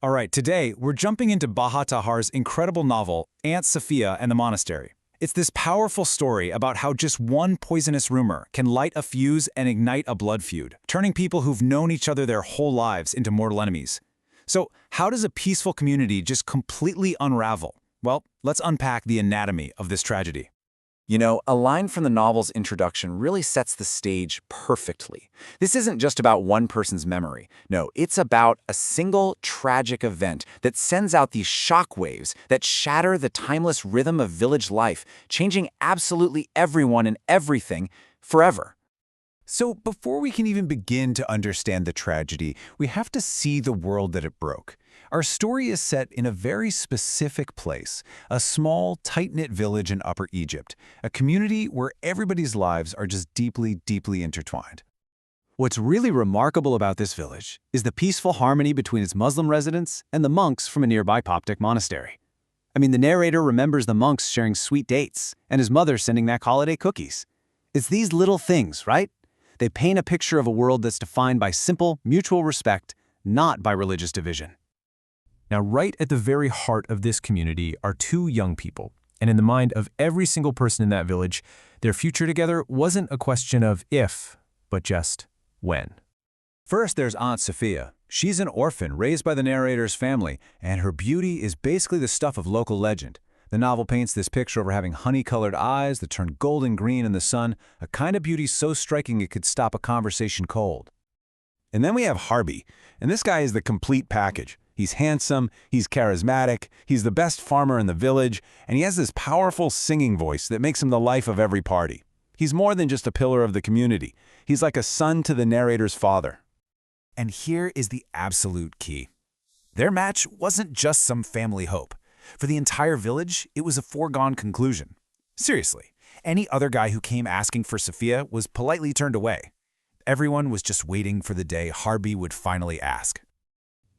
All right, today we're jumping into Bahaaʼ Taher's incredible novel, Aunt Safiyya and the Monastery. It's this powerful story about how just one poisonous rumor can light a fuse and ignite a blood feud, turning people who've known each other their whole lives into mortal enemies. So, how does a peaceful community just completely unravel? Well, let's unpack the anatomy of this tragedy. You know, a line from the novel's introduction really sets the stage perfectly. This isn't just about one person's memory. No, it's about a single tragic event that sends out these shockwaves that shatter the timeless rhythm of village life, changing absolutely everyone and everything forever. So before we can even begin to understand the tragedy, we have to see the world that it broke. Our story is set in a very specific place, a small, tight-knit village in Upper Egypt, a community where everybody's lives are just deeply, deeply intertwined. What's really remarkable about this village is the peaceful harmony between its Muslim residents and the monks from a nearby Coptic monastery. I mean, the narrator remembers the monks sharing sweet dates and his mother sending back holiday cookies. It's these little things, right? They paint a picture of a world that's defined by simple, mutual respect, not by religious division. Now, right at the very heart of this community are two young people, and in the mind of every single person in that village, their future together wasn't a question of if, but just when. First, there's Aunt Safiyya. She's an orphan raised by the narrator's family, and her beauty is basically the stuff of local legend. The novel paints this picture of her having honey-colored eyes that turn golden green in the sun, a kind of beauty so striking it could stop a conversation cold. And then we have Harbi, and this guy is the complete package. He's handsome, he's charismatic, he's the best farmer in the village, and he has this powerful singing voice that makes him the life of every party. He's more than just a pillar of the community. He's like a son to the narrator's father. And here is the absolute key. Their match wasn't just some family hope. For the entire village, it was a foregone conclusion. Seriously, any other guy who came asking for Safiyya was politely turned away. Everyone was just waiting for the day Harbi would finally ask.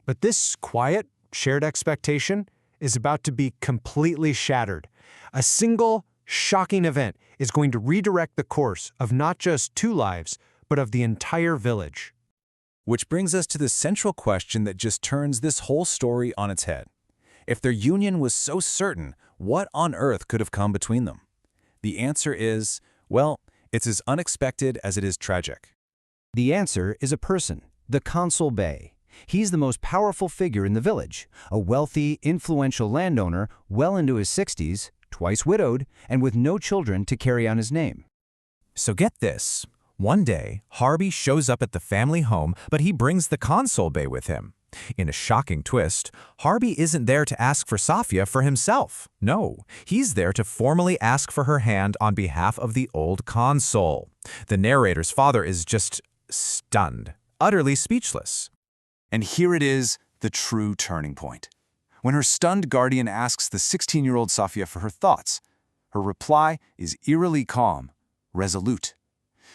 But this quiet, shared expectation is about to be completely shattered. A single, shocking event is going to redirect the course of not just two lives, but of the entire village. Which brings us to the central question that just turns this whole story on its head. If their union was so certain, what on earth could have come between them? The answer is, well, it's as unexpected as it is tragic. The answer is a person, the Consul Bey. He's the most powerful figure in the village, a wealthy, influential landowner well into his 60s, twice widowed, and with no children to carry on his name. So get this. One day, Harbi shows up at the family home, but he brings the Consul Bey with him. In a shocking twist, Harbi isn't there to ask for Safiyya for himself. No, he's there to formally ask for her hand on behalf of the old consul. The narrator's father is just stunned, utterly speechless. And here it is, the true turning point. When her stunned guardian asks the 16-year-old Safiyya for her thoughts, her reply is eerily calm, resolute.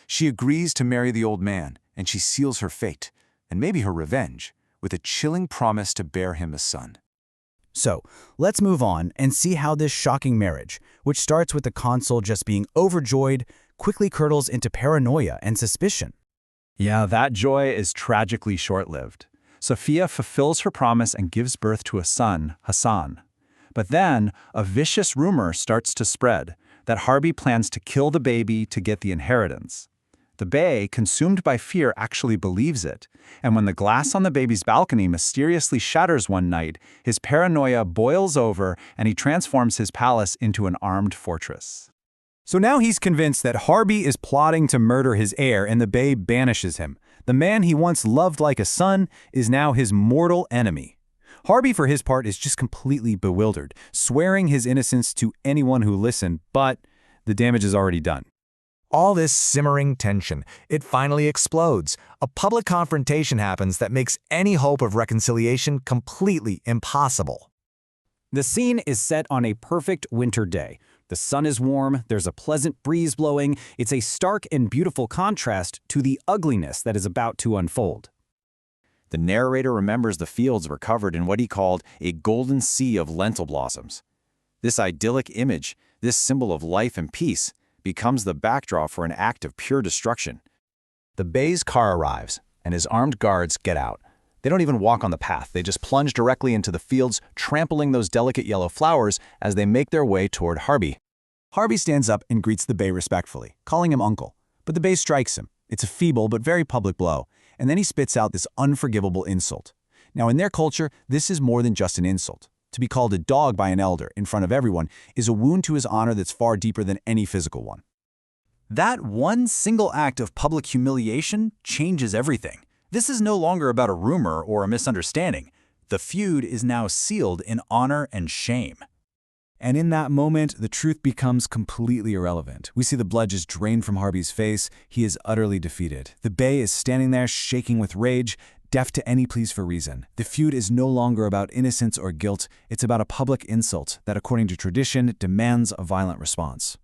She agrees to marry the old man, and she seals her fate, and maybe her revenge, with a chilling promise to bear him a son. So, let's move on and see how this shocking marriage, which starts with the consul just being overjoyed, quickly curdles into paranoia and suspicion. Yeah, that joy is tragically short-lived. Safiyya fulfills her promise and gives birth to a son, Hassan. But then, a vicious rumor starts to spread that Harbi plans to kill the baby to get the inheritance. The Bey, consumed by fear, actually believes it, and when the glass on the baby's balcony mysteriously shatters one night, his paranoia boils over and he transforms his palace into an armed fortress. So now he's convinced that Harbi is plotting to murder his heir and the Bey banishes him. The man he once loved like a son is now his mortal enemy. Harbi, for his part, is just completely bewildered, swearing his innocence to anyone who listened, but the damage is already done. All this simmering tension, it finally explodes. A public confrontation happens that makes any hope of reconciliation completely impossible. The scene is set on a perfect winter day. The sun is warm, there's a pleasant breeze blowing. It's a stark and beautiful contrast to the ugliness that is about to unfold. The narrator remembers the fields were covered in what he called a golden sea of lentil blossoms. This idyllic image, this symbol of life and peace, becomes the backdrop for an act of pure destruction. The Bey's car arrives, and his armed guards get out. They don't even walk on the path, they just plunge directly into the fields, trampling those delicate yellow flowers as they make their way toward Harbi. Harbi stands up and greets the Bey respectfully, calling him uncle. But the Bey strikes him. It's a feeble but very public blow, and then he spits out this unforgivable insult. Now, in their culture, this is more than just an insult. To be called a dog by an elder in front of everyone is a wound to his honor that's far deeper than any physical one. That one single act of public humiliation changes everything. This is no longer about a rumor or a misunderstanding. The feud is now sealed in honor and shame. And in that moment, the truth becomes completely irrelevant. We see the blood just drain from Harbi's face. He is utterly defeated. The Bey is standing there shaking with rage, deaf to any pleas for reason. The feud is no longer about innocence or guilt. It's about a public insult that, according to tradition, demands a violent response.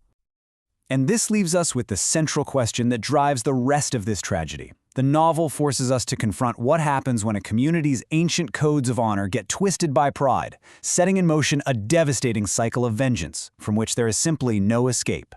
And this leaves us with the central question that drives the rest of this tragedy. The novel forces us to confront what happens when a community's ancient codes of honor get twisted by pride, setting in motion a devastating cycle of vengeance from which there is simply no escape.